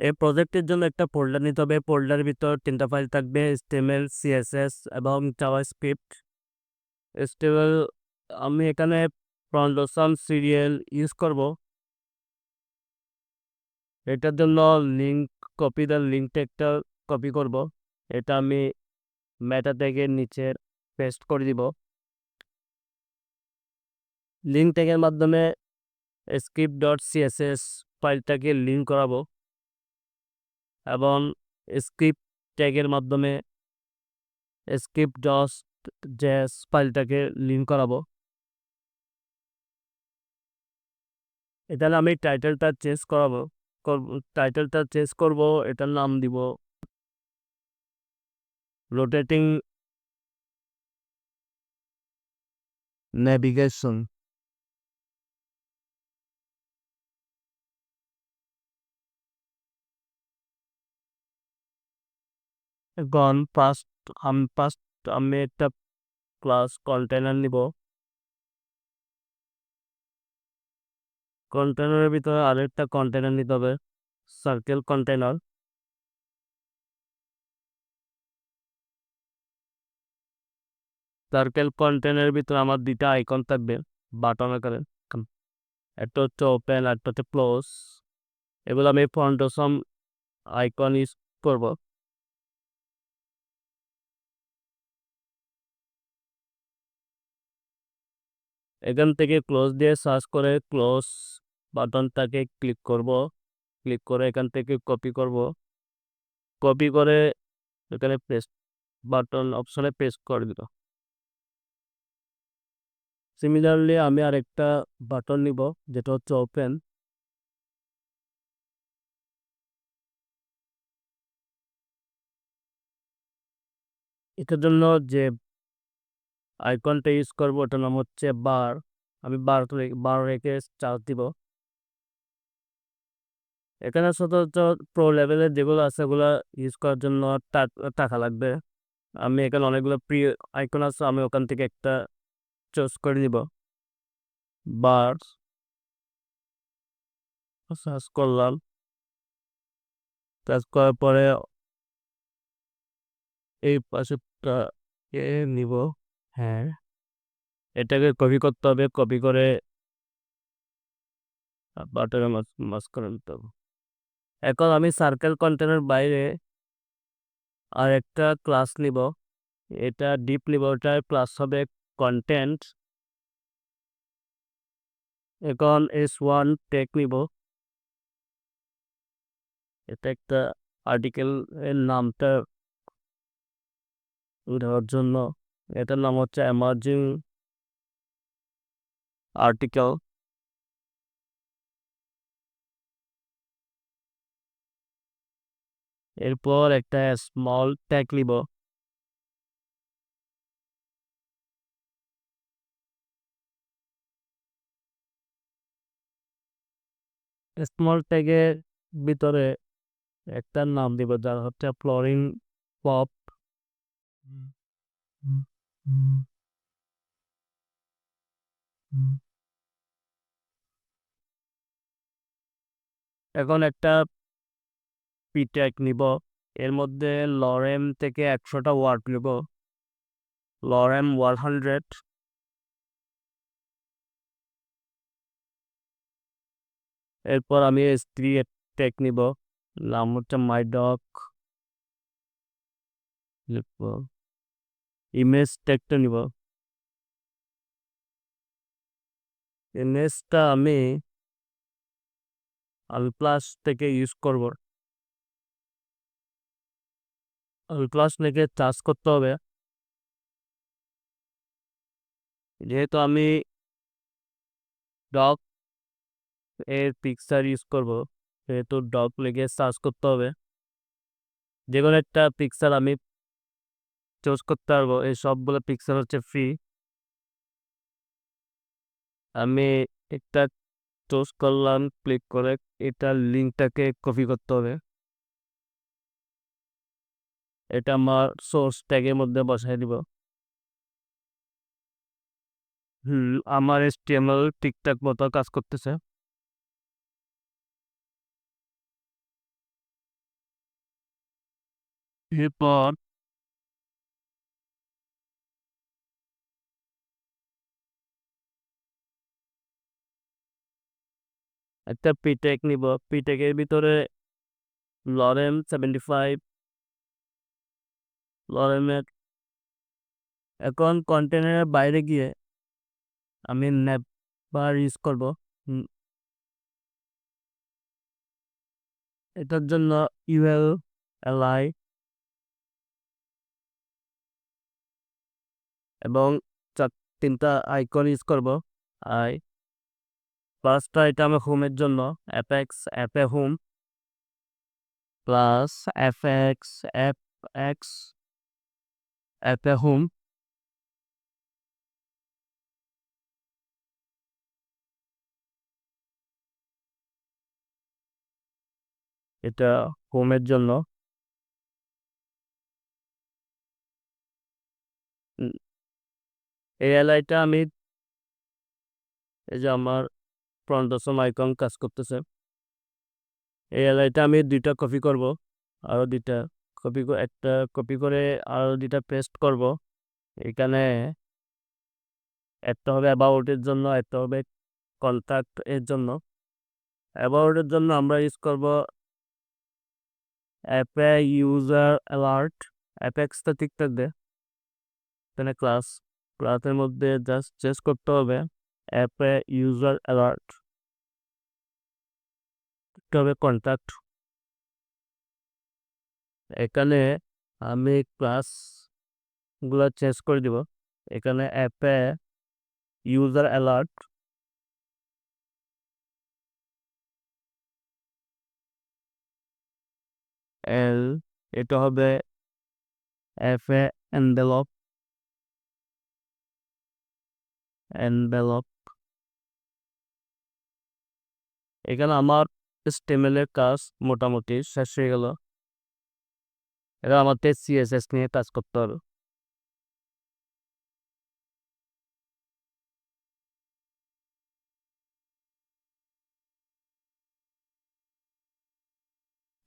এই প্রজেক্টের জন্য একটা ফোল্ডার নিতে হবে। ফোল্ডারের ভিতর 3টা ফাইল থাকবে, HTML, CSS এবং জাভাস্ক্রিপ্ট। HTML আমি এখানে ফাউন্ডেশন সিরিয়াল ইউজ করব। এটার জন্য লিঙ্কটা একটা কপি করব। এটা আমি মেটা ট্যাগের নিচে পেস্ট করে দিব। লিঙ্ক ট্যাগের মাধ্যমে script.css ফাইলটাকে লিঙ্ক করাবো এবং স্ক্রিপ্ট ট্যাগের মাধ্যমে script.js ফাইলটাকে লিঙ্ক করাবো। এখানে আমি টাইটেলটা চেঞ্জ করব। এটার নাম দিব রোটেটিং নেভিগেশন। এখন ফার্স্ট আমি একটা ক্লাস কন্টেনার নিব। কন্টেনারের ভিতরে আরেকটা কন্টেনার নিতে হবে, সার্কেল কন্টেনার। সার্কেল কন্টেনারের ভিতরে আমার 2টা আইকন থাকবে বাটন আকারে, একটা হচ্ছে ওপেন, একটা হচ্ছে ক্লোজ। এগুলো আমি ফাউন্ডেশন আইকন ইউজ করব। এখান থেকে ক্লোজ দিয়ে সার্চ করে ক্লোজ বাটনটাকে ক্লিক করে এখান থেকে কপি করে এখানে পেস্ট বাটন অপশনে পেস্ট করে দিল। সিমিলারলি আমি আরেকটা বাটন নিব, যেটা হচ্ছে ওপেন। এটার জন্য যে আইকনটা ইউজ করবো ওটার নাম হচ্ছে বার। আমি বার রেখে চার্জ দিব। এখানে সচরাচর প্রো লেভেলের যেগুলো আছে ওগুলো ইউজ করার জন্য টাকা লাগবে। আমি এখানে অনেকগুলো প্রি আইকন আছে, আমি ওখান থেকে একটা চুজ করে নিব। বার সার্চ করলাম, সার্চ করার পরে এই পাশেটা নিব। হ্যাঁ, এটাকে কপি করতে হবে, কপি করে বাটনের মাঝখানে নিতে হবে। এখন আমি সার্কেল কন্টেনার বাইরে আর একটা ক্লাস নিব, এটা ডিপ নিব, ওটার ক্লাস হবে কন্টেন্ট। এখন S1 টেক নিব, এটা একটা আর্টিকেল এর নামটা দেওয়ার জন্য। এটার নাম হচ্ছে এমার্জিং আর্টিকেল। এরপর একটা স্মল ট্যাগ নিব। স্মল ট্যাগের ভিতরে একটা নাম দিব, যার হচ্ছে ফ্লোরিং পপ। এখন একটা পি ট্যাগ নিব, এর মধ্যে লরেম থেকে 100টা ওয়ার্ড নিব, লরেম 100। এরপর আমি স্ত্রী ট্যাগ নিব, নাম হচ্ছে মাই ডগ লিখব। ইমেজ ট্যাগটা নিব, ইমেজটা আমি আলপ্লাস থেকে ইউজ করব। আলপ্লাস লিখে চার্জ করতে হবে। যেহেতু আমি ডগ এর পিকচার ইউজ করব, সেহেতু ডগ লিখে সার্চ করতে হবে। যে কোনো একটা পিকচার আমি চুজ করতে পারবো, এই সবগুলো পিকচার হচ্ছে ফ্রি। আমি একটা চুজ করলাম, ক্লিক করে এটার লিঙ্কটাকে কপি করতে হবে। এটা আমার সোর্স ট্যাগের মধ্যে বসাই দিব। আমার HTML ঠিকঠাক মতো কাজ করতেছে। এরপর একটা পিটেক নিব, পিটেকের ভিতরে লরেম 75 লরেমের। এখন কন্টেনারের বাইরে গিয়ে আমি নেভার ইউজ করব। এটার জন্য ইউএল এলআই এবং তিনটা আইকন ইউজ করব। আই প্লাসটা এটা আমার হোমের জন্য, অ্যাপেক্স অ্যাপে হোম প্লাস এফএক্স এক্স অ্যাপে হোম। এটা হোমের জন্য। এই এলআইটা আমি, এই যে আমার ফ্রন্ট আইকন কাজ করতেছে, এই এলআইটা আমি দুইটা কপি করব, আরও দুইটা একটা কপি করে আরও দুইটা পেস্ট করব। এখানে একটা হবে অ্যাবাউটের জন্য, একটা হবে কন্ট্যাক্ট এর জন্য। অ্যাবাউটের জন্য আমরা ইউজ করব অ্যাপে ইউজার অ্যালার্ট। অ্যাপেক্সটা ঠিক থাকবে, এখানে ক্লাসের মধ্যে জাস্ট চেঞ্জ করতে হবে অ্যাপে ইউজার অ্যালার্ট, হবে কন্ট্যাক্ট। এখানে আমি ক্লাসগুলো চেঞ্জ করে দিব। এখানে অ্যাপে ইউজার অ্যালার্ট এল, এটা হবে অ্যাপে এনভেলপ এনভেলপ। এখানে আমার স্টেমেলের কাজ মোটামুটি শেষ হয়ে গেল। এটা আমাদের সিএসএস নিয়ে কাজ করতে হবে।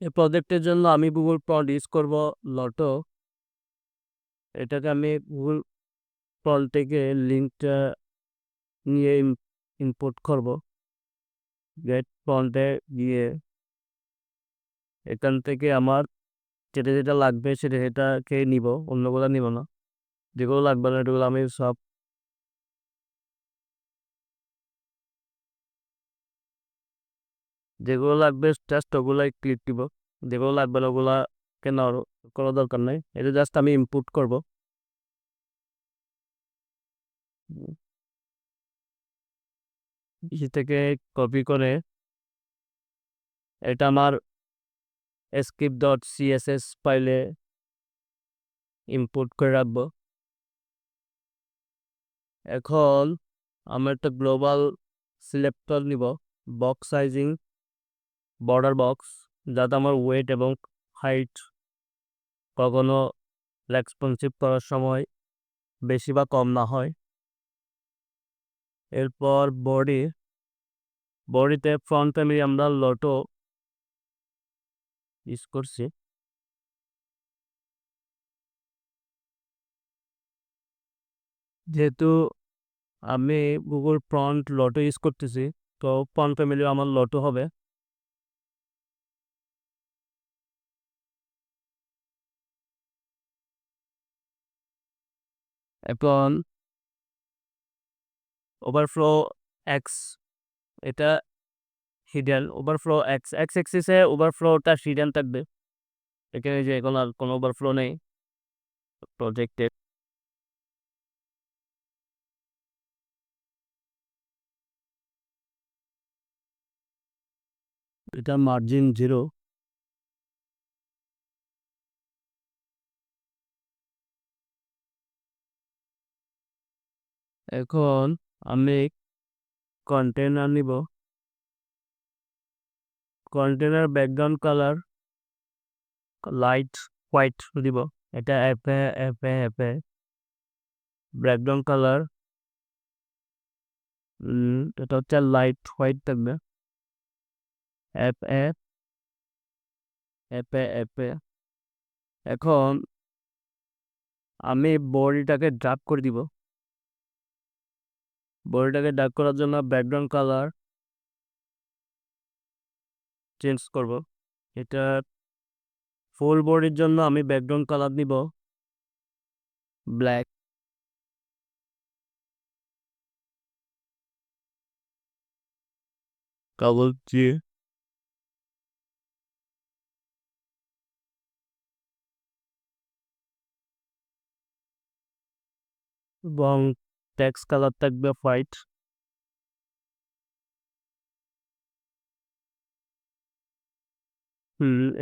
এই প্রজেক্টের জন্য আমি গুগল ফন্ট ইউজ করব লটো। এটাকে আমি গুগল ফন্ট থেকে লিঙ্কটা নিয়ে ইম্পোর্ট করব। গেট ফন্টে গিয়ে এখান থেকে আমার যেটা যেটা লাগবে সেটাকে নিব, অন্যগুলো নিব না। যেগুলো লাগবে না এগুলো আমি সব যেগুলো লাগবে জাস্ট ওগুলাই ক্লিক দিব। যেগুলো লাগবে না ওগুলা কেন করার দরকার নেই, এটা জাস্ট আমি ইনপুট করব। ইসি থেকে কপি করে এটা আমার script.css ফাইলে ইনপুট করে রাখবো। এখন আমরা একটা গ্লোবাল সিলেক্টর নিব, বক্স সাইজিং বর্ডার বক্স, যাতে আমার ওয়েট এবং হাইট কখনো রেসপন্সিভ করার সময় বেশি বা কম না হয়। এরপর বডিতে ফ্রন্ট ফ্যামিলি আমরা লটো ইউজ করছি। যেহেতু আমি গুগল ফ্রন্ট লটো ইউজ করতেছি, তো ফ্রন্ট ফ্যামিলি আমার লটো হবে। এখন ওভারফ্লো এক্স, এটা হিডেন। ওভারফ্লো এক্স এক্সিসে ওভারফ্লোটা হিডেন থাকবে। এখানে যে এখন আর কোনো ওভারফ্লো নেই প্রজেক্টে। এটা মার্জিন 0। এখন আমি কন্টেনার নিব, container background colour light white দিব। এটা অ্যাপে ব্যাকগ্রাউন্ড কালার এটা হচ্ছে লাইট হোয়াইট থাকবে। অ্যাপে অ্যাপে অ্যাপে এখন আমি বডিটাকে ডার্ক করে দিব। বডিটাকে ডার্ক করার জন্য ব্যাকগ্রাউন্ড কালার চেঞ্জ করব। এটা ফুল বডির জন্য আমি ব্যাকগ্রাউন্ড কালার নিব ব্ল্যাক। কাগজ দিয়ে এবং টেক্সট কালার থাকবে হোয়াইট।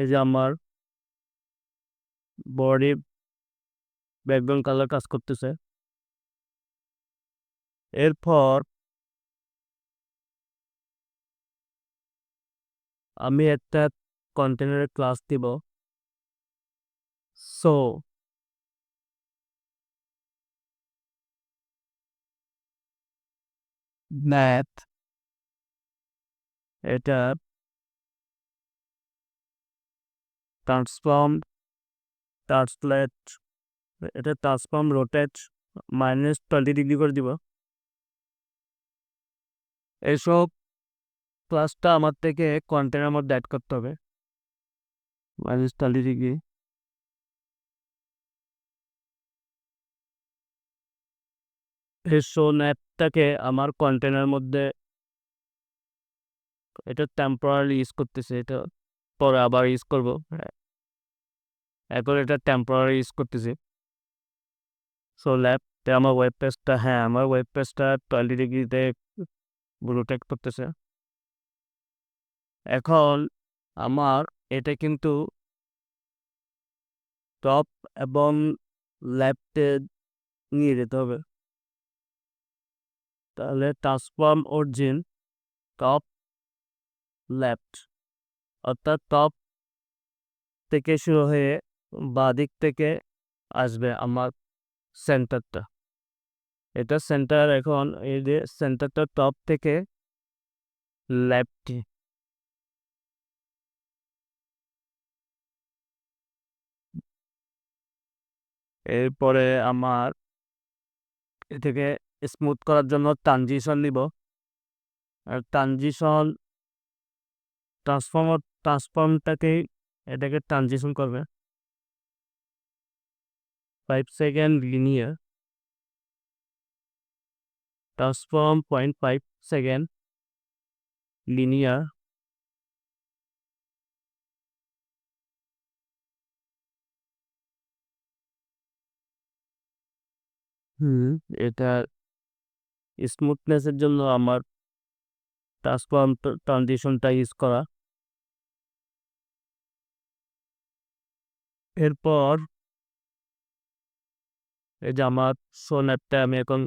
এই যে আমার বডি ব্যাকগ্রাউন্ড কালার কাজ করতেছে। এরপর আমি একটা কন্টেনারের ক্লাস দিব। সো ম্যাথ, এটা ট্রান্সফর্ম ট্রান্সলেট, এটা ট্রান্সফর্ম রোটেট -20 ডিগ্রি করে দিব। এইসব ক্লাসটা আমার থেকে কন্টেনারের মধ্যে অ্যাড করতে হবে -20 ডিগ্রি। এই শো ন্যাপটাকে আমার কন্টেনারের মধ্যে এটা টেম্পোরারি ইউজ করতেছে, এটা পরে আবার ইউজ করব। এখন এটা টেম্পোরারি ইউজ করতেছি। সো ল্যাবতে আমার ওয়েব পেজটা, হ্যাঁ আমার ওয়েব পেজটা 20 ডিগ্রিতে রোটেট করতেছে। এখন আমার এটা কিন্তু টপ এবং লেফটে নিয়ে যেতে হবে। তাহলে ট্রান্সফর্ম অরিজিন টপ লেফট, অর্থাৎ টপ থেকে শুরু হয়ে বাঁ দিক থেকে আসবে আমার সেন্টারটা। এটা সেন্টার। এখন এই যে সেন্টারটা টপ থেকে লেফটে, এরপরে আমার এ থেকে স্মুথ করার জন্য ট্রানজিশন নিব। আর ট্রানজিশন ট্রান্সফর্মটাকেই এটাকে ট্রানজিশন করবে 5 second linear transform 0.5 second linear. এটা স্মুথনেসের জন্য আমার ট্রান্সফর্ম ট্রানজিশনটা ইউজ করা। এরপর এই যে আমার সোনারটা আমি এখন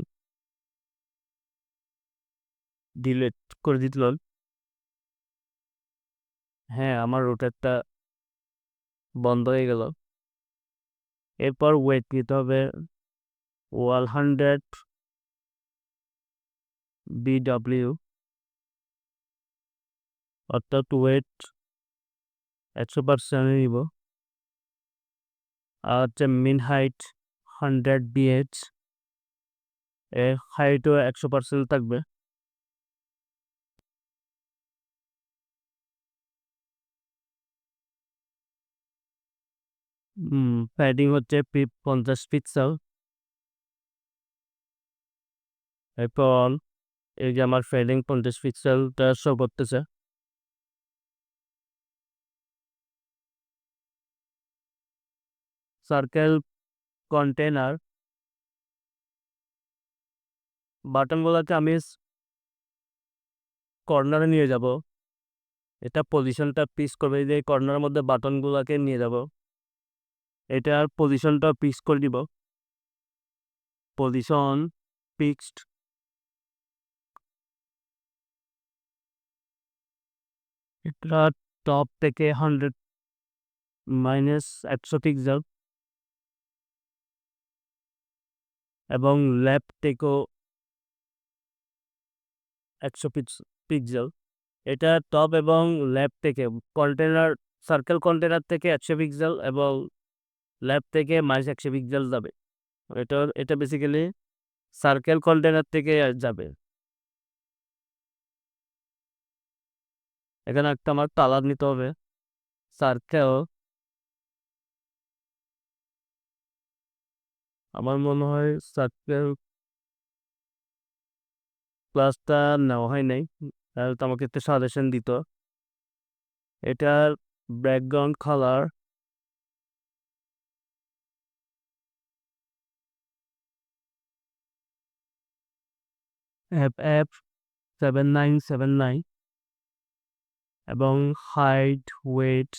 ডিলিট করে দিলাম। হ্যাঁ, আমার রোটারটা বন্ধ হয়ে গেল। এরপর ওয়েট নিতে হবে 100 BW, অর্থাৎ ওয়েট 100% নিব। আর হচ্ছে মিন হাইট 100 BH, এর হাইটও 100% থাকবে। প্যাডিং হচ্ছে 50 পিক্সেল। এরপর এই যে আমার ফেডিং 50 পিক্সেলটা শো করতেছে। সার্কেল কন্টেনার বাটনগুলোকে আমি কর্নারে নিয়ে যাব। এটা পজিশনটা পিস করবে, যে কর্নারের মধ্যে বাটনগুলোকে নিয়ে যাব, এটার পজিশনটা পিস করে দিব। Position fixed. এটা টপ থেকে 100 -100 পিক্সেল এবং লেফট থেকেও 100 পিক্সেল। এটা টপ এবং লেফট থেকে কন্টেনার, সার্কেল কন্টেনার থেকে 100 পিক্সেল এবং ল্যাব থেকে -100 পিক্সেল যাবে। এটা বেসিক্যালি সার্কেল কন্টেনার থেকে যাবে। এখানে একটা আমার কালার নিতে হবে। সার্কেল আমার মনে হয় সার্কেল ক্লাসটা নেওয়া হয় নাই, তাহলে তো আমাকে একটা সাজেশন দিত। এটার ব্যাকগ্রাউন্ড কালার FF7979 এবং হাইট ওয়েট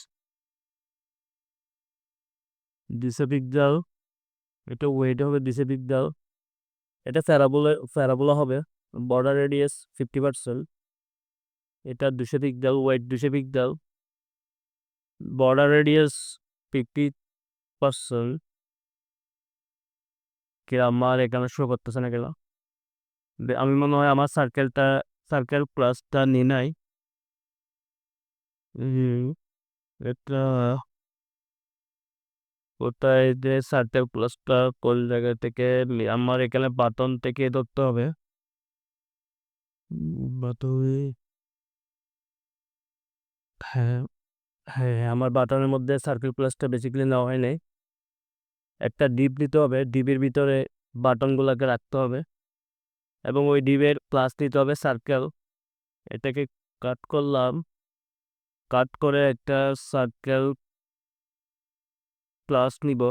200 পিক্সেল। এটা ওয়েট হবে 200 পিক্সেল। এটা প্যারাবোলা হবে। Border radius 50%। এটা 200 pixel, weight 200 pixel, border radius 50%। কি আমার এখানে শো করতেছে না কেন? আমি মনে হয় আমার সার্কেল প্লাসটা নিয়ে নাই। এটা কোথায় যে সার্কেল প্লাসটা কোন জায়গা থেকে আমার এখানে বাটন থেকে ধরতে হবে। বাটনে, হ্যাঁ হ্যাঁ, আমার বাটনের মধ্যে সার্কেল প্লাসটা বেসিক্যালি নেওয়া হয় নাই। একটা ডিপ নিতে হবে, ডিপের ভিতরে বাটনগুলোকে রাখতে হবে এবং ওই ডিপের প্লাস নিতে হবে সার্কেল। এটাকে কাট করলাম, কাট করে একটা সার্কেল ক্লাস নিব,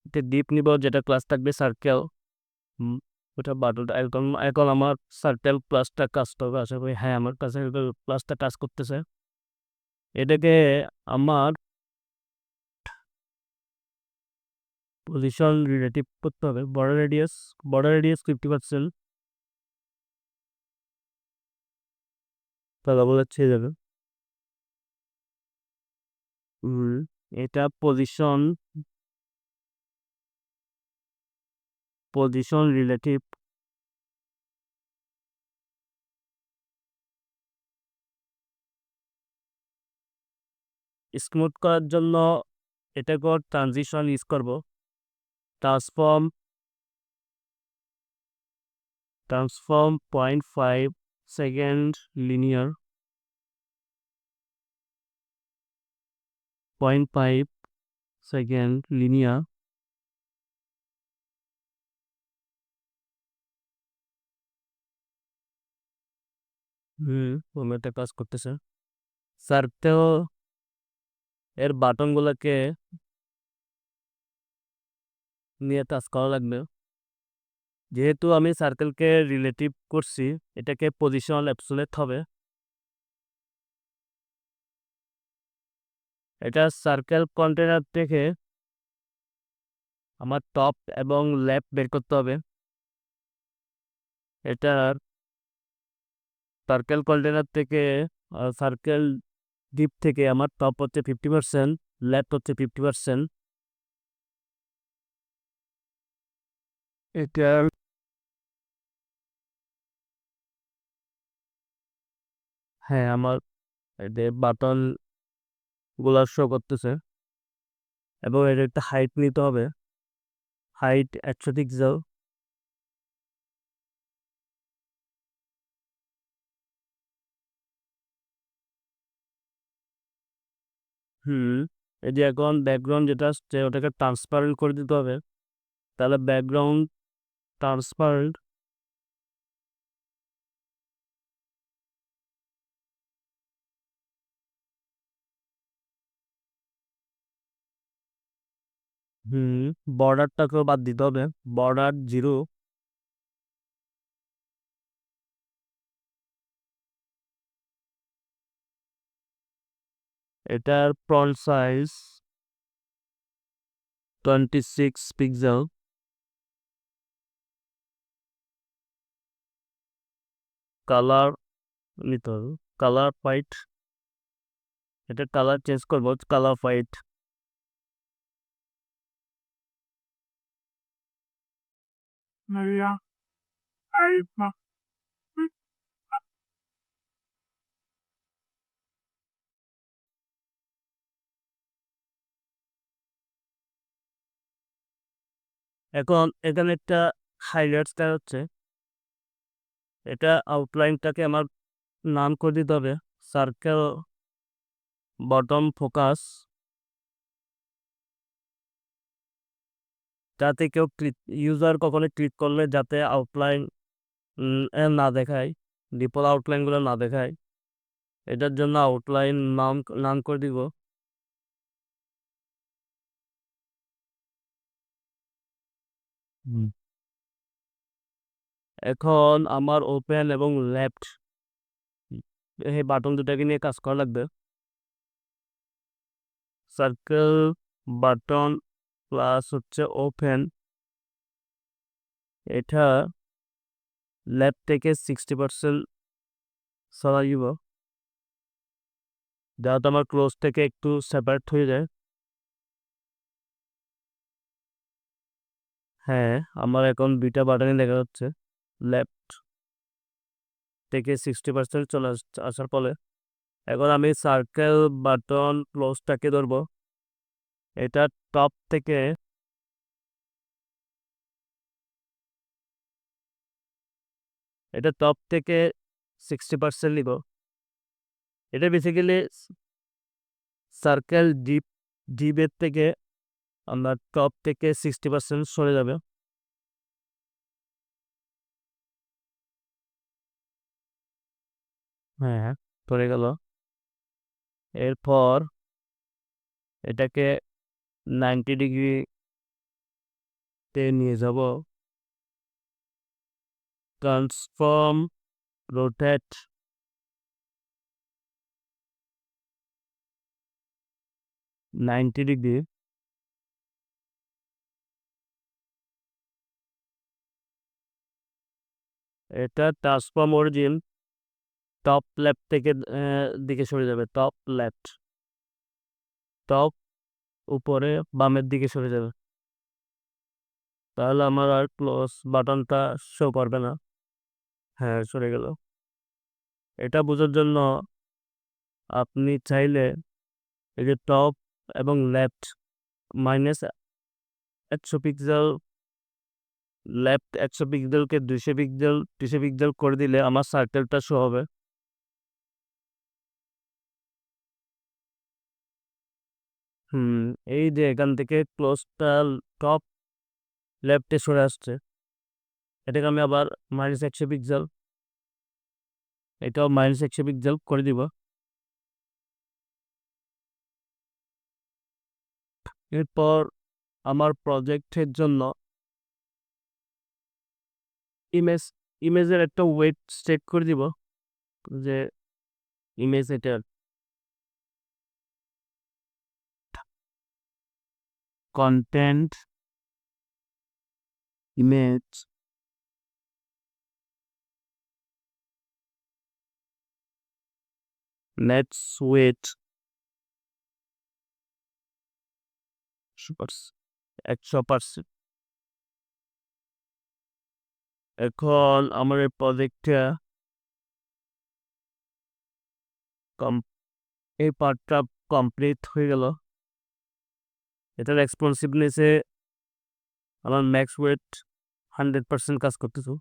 একটা ডিপ নিব যেটা ক্লাস থাকবে সার্কেল। ওটা বাটনটা এখন এখন আমার সার্কেল প্লাসটা কাজ হবে আশা করি। হ্যাঁ, আমার কাছে প্লাসটা কাজ করতেছে। এটাকে আমার পজিশন রিলেটিভ করতে হবে। বর্ডার রেডিয়াস 50%, তাহলে বলে ছেড়ে যাবে। এটা পজিশন রিলেটিভ। স্মুথ করার জন্য এটাকে ট্রানজিশন ইউজ করব। Transform transform 0.5 second linear, 0.5 second linear. এটা কাজ করতেছে। সার্কেল এর বাটনগুলোকে নিয়ে কাজ করা লাগবে। যেহেতু আমি সার্কেলকে রিলেটিভ করছি, এটাকে পজিশন অ্যাবসোলিউট হবে। এটা সার্কেল কন্টেনার থেকে আমার টপ এবং লেফট বের করতে হবে। এটার সার্কেল কন্টেনার থেকে সার্কেল ডিপ থেকে আমার টপ হচ্ছে 50%, লেফট হচ্ছে 50%। এটা হ্যাঁ, আমার বাটন গুলা শো করতেছে এবং এর একটা হাইট নিতে হবে। Height 100 pixel. এই যে এখন ব্যাকগ্রাউন্ড যেটা আসছে ওটাকে ট্রান্সপারেন্ট করে দিতে হবে, তাহলে ব্যাকগ্রাউন্ড ট্রান্সপারেন্ট। বর্ডারটাকেও বাদ দিতে হবে, বর্ডার 0। এটার ফ্রন্ট সাইজ 26 পিক্সেল। কালার নিতে হবে, কালার হোয়াইট। এটা কালার চেঞ্জ করবো, কালার হোয়াইট। এখন এখানে একটা হাইলাইটস দেওয়া হচ্ছে, এটা আউটলাইনটাকে আমার নাম করে দিতে হবে সার্কেল বটম ফোকাস, যাতে কেউ ইউজার কখনো ক্লিক করলে যাতে আউটলাইন না দেখায়, ডিফল্ট আউটলাইনগুলো না দেখায়। এটার জন্য আউটলাইন নাম নাম করে দিব এখন আমার ওপেন এবং লেফট এই বাটন দুটাকে নিয়ে কাজ করা লাগবে। সার্কেল বাটন প্লাস হচ্ছে ওপেন, এটা লেফট থেকে 60% সরাই দিব, যাতে আমার ক্লোজ থেকে একটু সেপারেট হয়ে যায়। হ্যাঁ, আমার এখন দুইটা বাটনই দেখা যাচ্ছে। লেফট থেকে 60% চলে আসার ফলে এখন আমি সার্কেল বাটন ক্লোজটাকে ধরবো, এটা টপ থেকে এটা টপ থেকে 60% নিব। এটা বেসিক্যালি সার্কেল ডিপের থেকে আমরা টপ থেকে 60% সরে যাবে। হ্যাঁ, সরে গেল। এরপর এটাকে 90 ডিগ্রিতে নিয়ে যাব, ট্রান্সফর্ম রোটেট 90 ডিগ্রি। এটা ট্রান্সফর্ম অরিজিন টপ লেফট থেকে দিকে সরে যাবে, টপ লেফট, টপ উপরে বামের দিকে সরে যাবে, তাহলে আমার আর ক্লোজ বাটনটা শো করবে না। হ্যাঁ, সরে গেল। এটা বোঝার জন্য আপনি চাইলে এই যে টপ এবং লেফট -100 পিক্সেল, লেফট 100 পিক্সেলকে 200 পিক্সেল করে দিলে আমার সার্কেলটা শো হবে। এই যে এখান থেকে ক্লোজটা টপ লেফটে সরে আসছে, এটাকে আমি আবার -100 পিক্সেল, এটাও -100 পিক্সেল করে দিব। এরপর আমার প্রজেক্টের জন্য ইমেজ ইমেজের একটা ওয়েট সেট করে দিব, যে ইমেজ এটার কন্টেন্ট ইমেজ নেটস ওয়েট 100%। এখন আমার এই প্রজেক্টটা এই পার্টটা কমপ্লিট হয়ে গেল। এটার রেসপন্সিভনেসে আমার ম্যাক্স ওয়েট 100% কাজ করতেছে।